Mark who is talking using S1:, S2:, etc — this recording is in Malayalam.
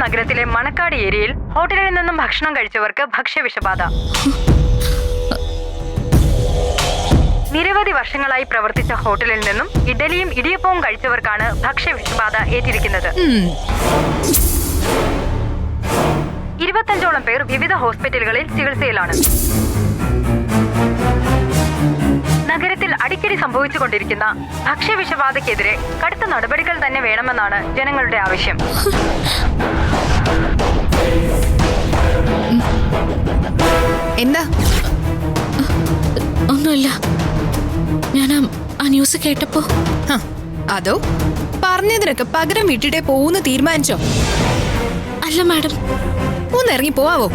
S1: നഗരത്തിലെ മണക്കാട് ഏരിയയിൽ ഹോട്ടലിൽ നിന്നും ഭക്ഷണം കഴിച്ചവർക്ക് ഭക്ഷ്യവിഷബാധ. നിരവധി വർഷങ്ങളായി പ്രവർത്തിച്ച ഹോട്ടലിൽ നിന്നും ഇഡലിയും ഇടിയപ്പവും കഴിച്ചവർക്കാണ് ഭക്ഷ്യവിഷബാധ ഏറ്റിരിക്കുന്നത്. 25ഓളം പേർ വിവിധ ഹോസ്പിറ്റലുകളിൽ ചികിത്സയിലാണ്. നഗരത്തിൽ അടിക്കടി സംഭവിച്ചുകൊണ്ടിരിക്കുന്ന ഭക്ഷ്യവിഷബാധയ്ക്കെതിരെ കടുത്ത നടപടികൾ തന്നെ വേണമെന്നാണ് ജനങ്ങളുടെ ആവശ്യം.
S2: എന്താ?
S3: ഒന്നുമില്ല, ഞാൻ ആ ന്യൂസ് കേട്ടപ്പോ.
S2: അതോ പറഞ്ഞതിനൊക്കെ പകരം വിട്ടിട്ടേ പോവൂന്ന് തീരുമാനിച്ചോ?
S3: അല്ല മാഡം,
S2: ഒന്ന് ഇറങ്ങി പോവാവോ?